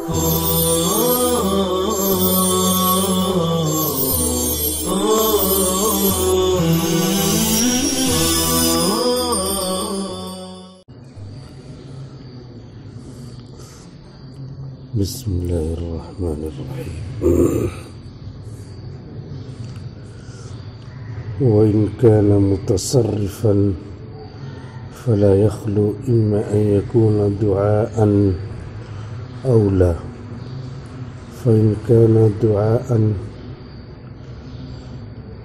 بسم الله الرحمن الرحيم. وإن كان متصرفا فلا يخلو إما أن يكون دعاء أو لا، فإن كان دعاء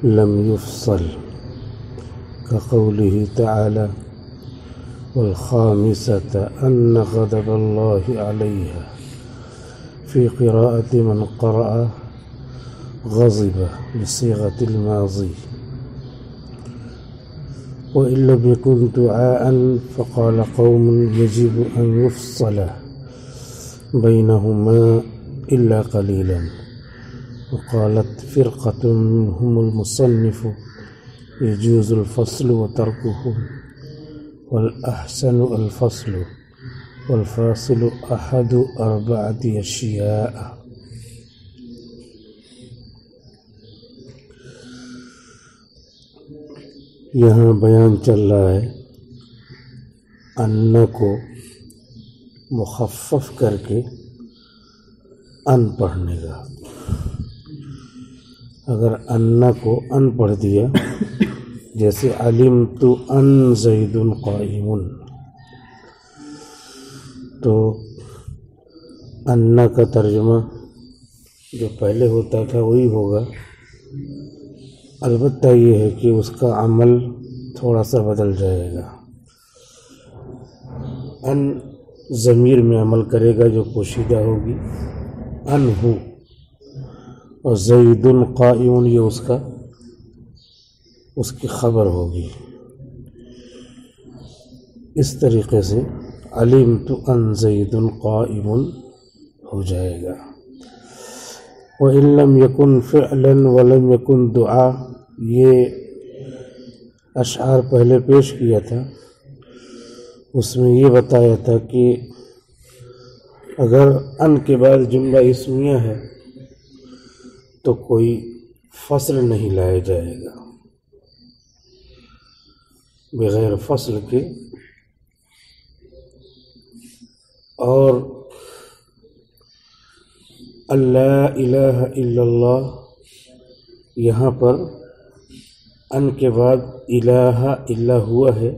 لم يفصل كقوله تعالى: والخامسة أن غضب الله عليها، في قراءة من قرأ غضب بصيغة الماضي. وإن لم يكن دعاء فقال قوم يجب أن يفصل بينهما إلا قليلا، وقالت فرقة منهم المصنف يجوز الفصل وتركه، والأحسن الفصل، والفاصل أحد 4 أشياء. یہاں بیان چل رہا ہے ان کو مخفف کر کے ان پڑھنے کا. اگر ان کو ان پڑھ دیا، جیسے علمت ان زید قائم، تو ان کا ترجمہ جو پہلے ہوتا تھا وہی ہوگا، البتہ یہ ہے کہ اس کا عمل تھوڑا سا بدل جائے گا. ان ضمیر میں عمل کرے گا جو پوشیدہ ہوگی، ان ہو، اور زید قائم یہ اس کی خبر ہوگی. اس طریقے سے علمت ان زید قائم ہو جائے گا. وَإِن لَّمْ يَكُن فِعْلًا وَلَمْ يَكُن دُعَا، یہ اشعار پہلے پیش کیا تھا، اس میں یہ بتایا تھا کہ اگر ان کے بعد جملہ اسمیہ ہے تو کوئی فصل نہیں لایا جائے گا، بغیر فصل کے. اور اللہ الہ الا اللہ، یہاں پر ان کے بعد الہ الا ہوا ہے،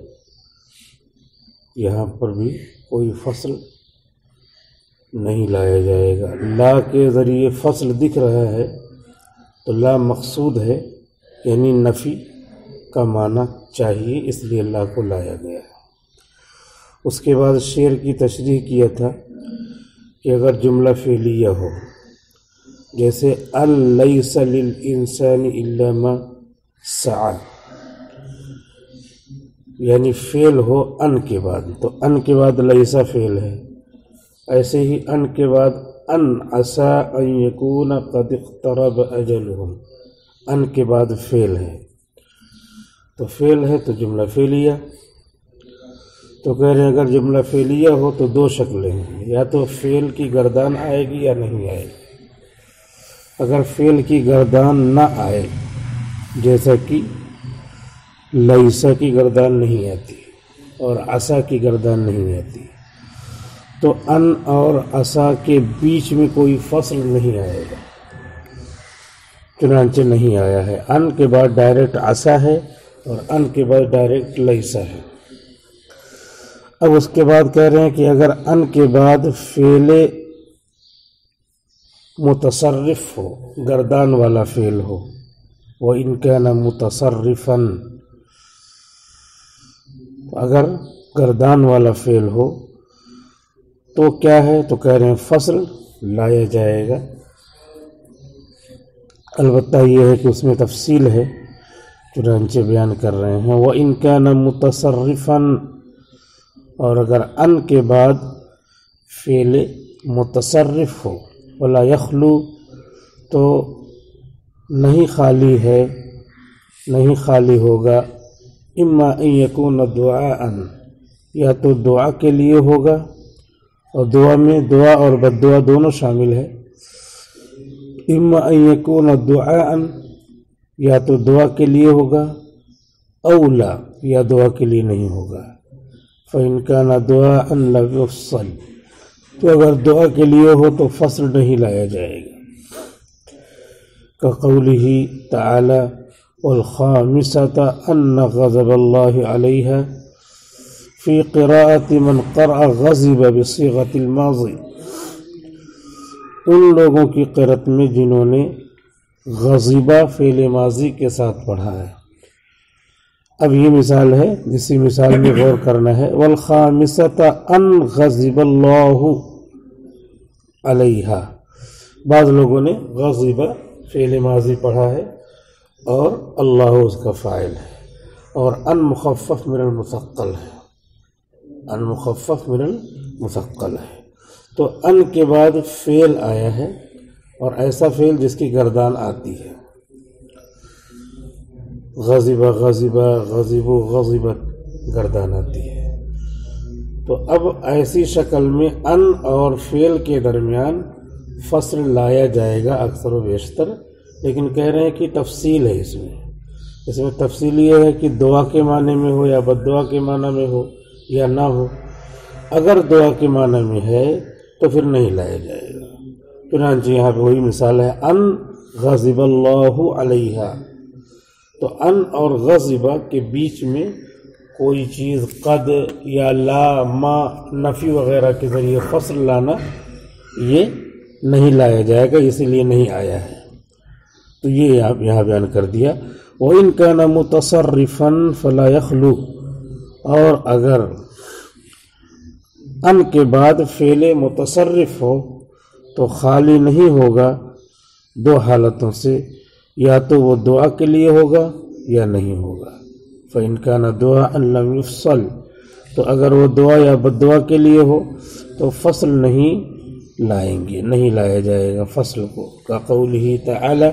یہاں پر بھی کوئی فصل نہیں لایا جائے گا. لا کے ذریعے فصل دکھ رہا ہے تو لا مقصود ہے، یعنی نفی کا معنی چاہیے، اس لیے لا کو لایا گیا ہے. اس کے بعد شعر کی تشریح کیا تھا کہ اگر جملہ فعلیہ ہو، جیسے ان لیس للانسان الا ما سعی، یعنی فعل ہو ان کے بعد، تو ان کے بعد لیسا فعل ہے. ایسے ہی ان کے بعد ان عسى ان يكون قد اقترب اجلهم، ان کے بعد فعل ہے، تو فعل ہے تو جملہ فعلیہ. تو کہہ رہے ہیں اگر جملہ فعلیہ ہو تو 2 شکلیں ہیں، یا تو فعل کی گردان آئے گی یا نہیں آئے گی. اگر فعل کی گردان نہ آئے، جیسا کہ لیسا کی گردان نہیں آتی اور عسا کی گردان نہیں آتی، تو ان اور عسا کے بیچ میں کوئی فصل نہیں آئے گا، چنانچہ نہیں آیا ہے. ان کے بعد ڈائریکٹ عسا ہے اور ان کے بعد ڈائریکٹ لیسا ہے. اب اس کے بعد کہہ رہے ہیں کہ اگر ان کے بعد فعل متصرف ہو، گردان والا فعل ہو، وَإِن كَانَ مُتَصَرِّفًا، اگر گردان والا فعل ہو تو کیا ہے؟ تو کہہ رہے ہیں فصل لایا جائے گا. البتہ یہ ہے کہ اس میں تفصیل ہے، چنانچہ بیان کر رہے ہیں. وَإِن كَانَ مُتَصَرِّفًا، اور اگر ان کے بعد فعل متصرف ہو، ولا یخلو، تو نہیں خالی ہے، نہیں خالی ہوگا، اما ان یکون دعاء، یا تو دعا کے لیے ہوگا، اور دعا میں دعا اور بد دعا دونوں شامل ہے۔ اما ان یکون دعاء، یا تو دعا کے لیے ہوگا، اولا یا دعا کے لیے نہیں ہوگا۔ فإن كان دعاء لم يفصل، تو اگر دعا کے لیے ہو تو فصل نہیں لایا جائے گا۔ كقوله تعالی والخامسة أن غضب الله عليها في قراءة من قرأ غضب بصيغة الماضي، ان لوگوں کی قرأت میں جنہوں نے غضبہ فعل ماضی کے ساتھ پڑھا ہے۔ اب یہ مثال ہے، اسی مثال میں غور کرنا ہے۔ والخامسة ان غضب اللہ علیہا، بعض لوگوں نے غضبہ فعل ماضی پڑھا ہے اور اللہ اس کا فاعل ہے، اور ان مخفف من المثقل ہے، ان مخفف من المثقل ہے۔ تو ان کے بعد فعل آیا ہے، اور ایسا فعل جس کی گردان آتی ہے، غضبہ غضبہ غضب غضبت گردان آتی ہے۔ تو اب ایسی شکل میں ان اور فعل کے درمیان فصل لایا جائے گا اکثر و بیشتر، لیکن کہہ رہے ہیں کہ تفصیل ہے اس میں تفصیل یہ ہے کہ دعا کے معنی میں ہو یا بد دعا کے معنی میں ہو یا نہ ہو۔ اگر دعا کے معنی میں ہے تو پھر نہیں لایا جائے گا۔ چنانچہ یہاں پہ وہی مثال ہے، ان غضب اللہ علیہا، تو ان اور غضبہ کے بیچ میں کوئی چیز قد یا لا ما نفی وغیرہ کے ذریعے فصل لانا یہ نہیں لایا جائے گا، اسی لیے نہیں آیا ہے۔ تو یہ آپ یہاں بیان کر دیا۔ وَإِن كَانَ مُتَصَرِّفًا فَلَا يَخْلُو، اور اگر ان کے بعد فعل متصرف ہو تو خالی نہیں ہوگا دو حالتوں سے، یا تو وہ دعا کے لیے ہوگا یا نہیں ہوگا۔ فَإِن كَانَ دُعَاءً لَمْ يُفْصَلْ، تو اگر وہ دعا یا بد دعا کے لیے ہو تو فصل نہیں لائیں گے، نہیں لایا جائے گا فصل کو۔ كَقَوْلِهِ تَعَالَى،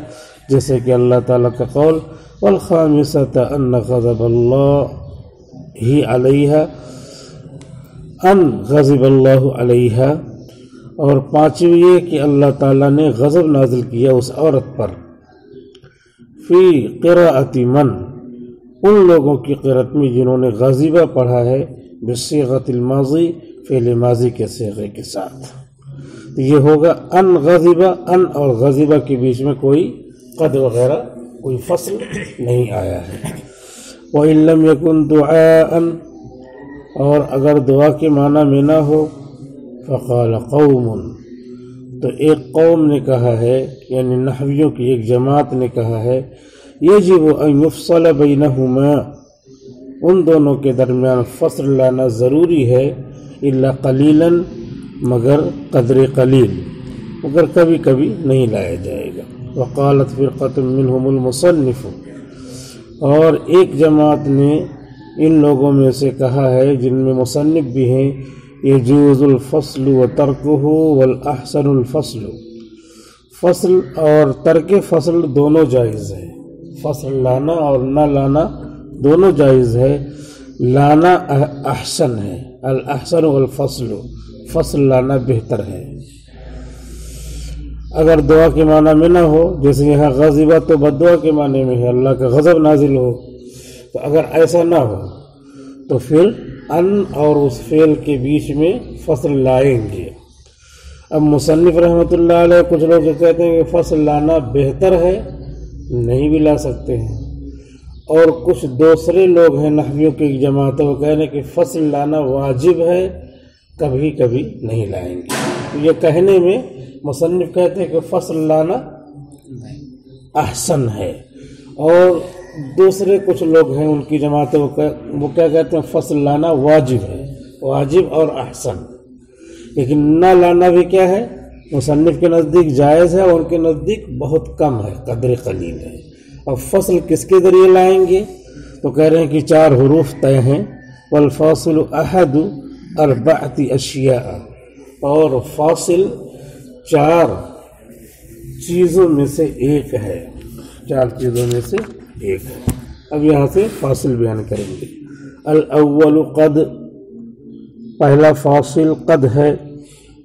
جیسے کہ اللہ تعالیٰ کا قول، وَالْخَامِسَةَ أَنَّ غَضَبَ اللَّهِ عَلَيْهَا، ان غضب اللہ علیہا، اور پانچویں یہ کہ اللہ تعالیٰ نے غضب نازل کیا اس عورت پر، فی قراءت من، ان لوگوں کی قرأت میں جنہوں نے غضبہ پڑھا ہے بصیغۃ الماضی، فعل ماضی کے صیغے کے ساتھ۔ تو یہ ہوگا ان غضبہ، ان اور غضبہ کے بیچ میں کوئی قد وغیرہ کوئی فصل نہیں آیا ہے۔ وَإِن لَمْ يَكُنْ دُعَاءً، اور اگر دعا کے معنی میں نہ ہو، فقال قوم، تو ایک قوم نے کہا ہے، یعنی نحویوں کی ایک جماعت نے کہا ہے، یجب ان یفصل بینہما، ان دونوں کے درمیان فصل لانا ضروری ہے، الا قلیلا، مگر قدر قلیل، مگر کبھی کبھی نہیں لایا جائے گا۔ وقالت فرقۃ منہم المصنف، اور ایک جماعت نے ان لوگوں میں سے کہا ہے جن میں مصنف بھی ہیں، یجوز الفصل وترکہ والاحسن الفصل، فصل اور ترک فصل دونوں جائز ہے، فصل لانا اور نہ لانا دونوں جائز ہے، لانا احسن ہے، الاحسن والفصل، فصل لانا بہتر ہے۔ اگر دعا کے معنی میں نہ ہو، جیسے یہاں غضبہ تو بد دعا کے معنی میں ہے، اللہ کا غضب نازل ہو، تو اگر ایسا نہ ہو تو پھر ان اور اس فعل کے بیچ میں فصل لائیں گے۔ اب مصنف رحمۃ اللہ علیہ کچھ لوگ کہتے ہیں کہ فصل لانا بہتر ہے، نہیں بھی لا سکتے ہیں، اور کچھ دوسرے لوگ ہیں نحویوں کی جماعتوں کو کہنے کہ فصل لانا واجب ہے، کبھی کبھی نہیں لائیں گے۔ یہ کہنے میں مصنف کہتے ہیں کہ فصل لانا احسن ہے، اور دوسرے کچھ لوگ ہیں ان کی جماعتوں وہ کیا کہتے ہیں، فصل لانا واجب ہے، واجب اور احسن، لیکن نہ لانا بھی کیا ہے، مصنف کے نزدیک جائز ہے، اور ان کے نزدیک بہت کم ہے، قدر قلیل ہے۔ اب فصل کس کے ذریعے لائیں گے، تو کہہ رہے ہیں کہ 4 حروف طے ہیں، والفاصل احد 4 اشیاء، اور فاصل 4 چیزوں میں سے ایک ہے، 4 چیزوں میں سے ایک ہے۔ اب یہاں سے فاصل بیان کریں گے۔ الاول قد، پہلا فاصل قد ہے،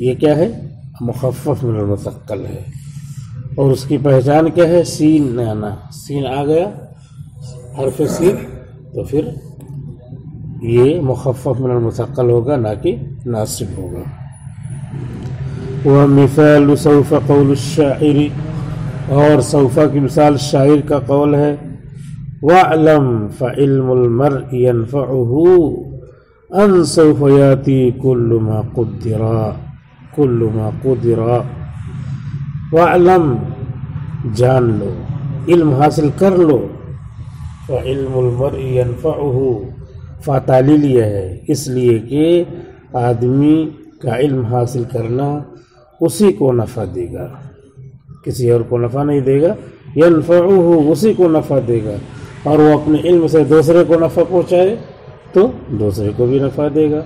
یہ کیا ہے؟ مخفف من المثقل ہے، اور اس کی پہچان کیا ہے؟ سین آنا، سین آ گیا حرف سین تو پھر یہ مخفف من المثقل ہوگا، نہ کہ ناصب ہوگا۔ ومثال سوف قول الشاعر، اور سوف کی مثال شاعر کا قول ہے، وَاعْلَمْ فَعِلْمُ الْمَرْءِ يَنْفَعُهُ أَنْ سَوْفَ يَأْتِي كُلُّ مَا قُدِرَ۔ وَاعْلَمْ جان لو، علم حاصل کر لو، فَعِلْمُ الْمَرْءِ يَنْفَعُهُ فَتَعْلِيل یہ ہے اس لیے کہ آدمی کا علم حاصل کرنا اسی کو نفع دے گا، کسی اور کو نفع نہیں دے گا، ينفعه اسی کو نفع دے گا، اور وہ اپنے علم سے دوسرے کو نفع پہنچائے تو دوسرے کو بھی نفع دے گا۔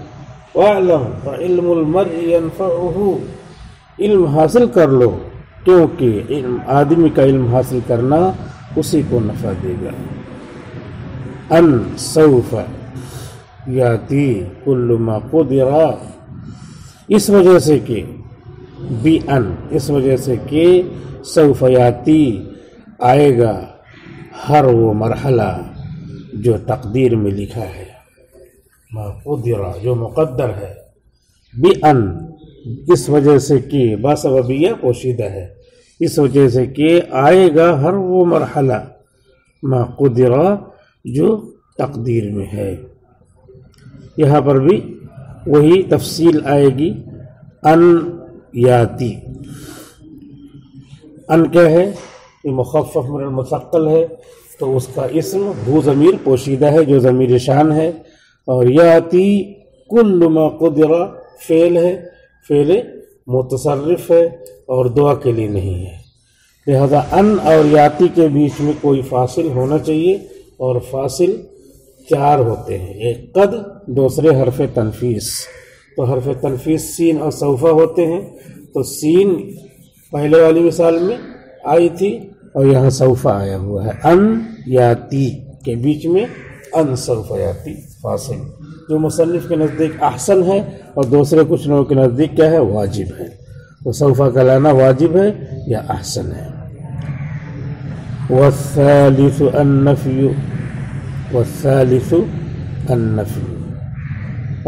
وَاعْلَمْ فَعِلْمُ الْمَرْءِ يَنْفَعُهُ علم حاصل کر لو، کیونکہ آدمی کا علم حاصل کرنا اسی کو نفع دے گا۔ ان سوف یاتی کل ما قدر، اس وجہ سے کہ بی ان، اس وجہ سے کہ سوف یاتی آئے گا ہر وہ مرحلہ جو تقدیر میں لکھا ہے، ما قدر جو مقدر ہے، بی ان اس وجہ سے کہ باسببیہ پوشیدہ ہے، اس وجہ سے کہ آئے گا ہر وہ مرحلہ ما قدر جو تقدیر میں ہے۔ یہاں پر بھی وہی تفصیل آئے گی، ان یاتی، ان کیا ہے؟ یہ مخفف من المثقل ہے تو اس کا اسم ہو ضمیر پوشیدہ ہے جو ضمیر شان ہے، اور یاتی کل ما قدر فعل ہے، فعل متصرف ہے اور دعا کے لیے نہیں ہے، لہذا ان اور یاتی کے بیچ میں کوئی فاصل ہونا چاہیے، اور فاصل 4 ہوتے ہیں، ایک قد، دوسرے حرف تنفیس، تو حرف تنفیس سین اور سوفہ ہوتے ہیں، تو سین پہلے والی مثال میں آئی تھی اور یہاں سوفہ آیا ہوا ہے، ان یاتی کے بیچ میں ان سوف یاتی فاصل، جو مصنف کے نزدیک احسن ہے اور دوسرے کچھ لوگوں کے نزدیک کیا ہے؟ واجب ہے، تو سوفہ کا لانا واجب ہے یا احسن ہے۔ والثالث النفی، والثالث النفی،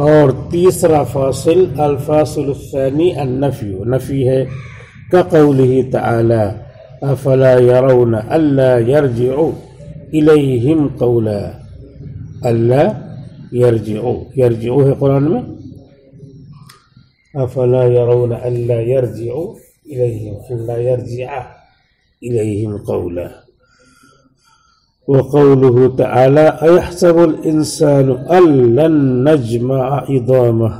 اور تیسرا فاصل الفاصل الثانی النفی، نفی ہے، كقوله تعالى افلا يرون الا يرجعوا اليهم قولا، الا يرجعوا، يرجعوا ہے قرآن میں، افلا يرون الا يرجعوا اليهم، الا يرجع اليهم قولا۔ وقوله تعالى ايحسب الانسان ان لن نجمع عظامه،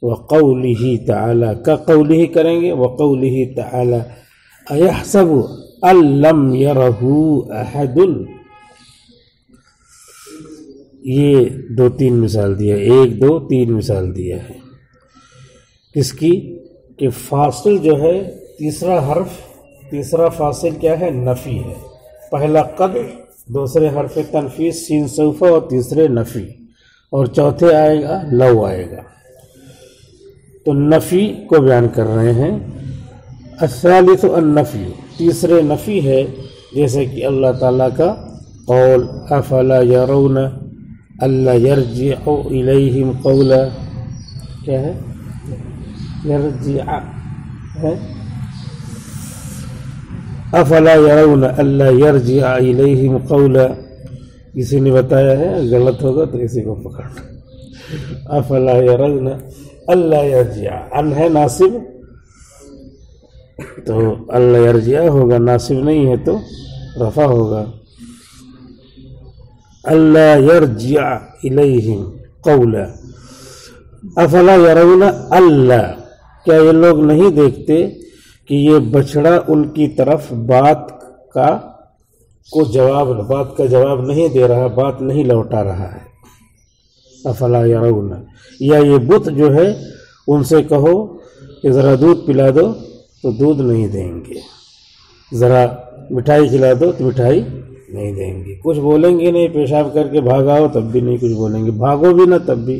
وقوله تعالی کا قوله کریں گے، وقوله تعالی ایحسب ان لم یرہ احد، یہ 2-3 مثال دیا، 1 2 3 مثال دیا ہے، کس کی؟ کہ فاصل جو ہے تیسرا حرف، تیسرا فاصل کیا ہے؟ نفی ہے، پہلا قد، دوسرے حرف تنفیس سین سوفہ اور تیسرے نفی، اور چوتھے آئے گا لو آئے گا، تو نفی کو بیان کر رہے ہیں۔ الثالث النفی، تیسرے نفی ہے، جیسے کہ اللہ تعالیٰ کا قول افلا یرون الا یرجع الیہم قولا، کیا ہے؟ یرجع ہے، افلا یرون الا یرجع الیہم قولا، کسی نے بتایا ہے، غلط ہوگا تو اسی کو پکڑنا، افلا یرون اللہ یرجع، ان ہے ناصب تو اللہ یرجع ہوگا، ناصب نہیں ہے تو رفع ہوگا، اللہ یرجع الیہم قولا، افلا یرون اللہ، کیا یہ لوگ نہیں دیکھتے کہ یہ بچڑا ان کی طرف بات کا جواب نہیں دے رہا، بات نہیں لوٹا رہا ہے، افلا یرون، یا یہ بت جو ہے ان سے کہو کہ ذرا دودھ پلا دو تو دودھ نہیں دیں گے، ذرا مٹھائی کھلا دو تو مٹھائی نہیں دیں گے، کچھ بولیں گے نہیں، پیشاب کر کے بھاگاؤ تب بھی نہیں کچھ بولیں گے، بھاگو بھی نہ تب بھی،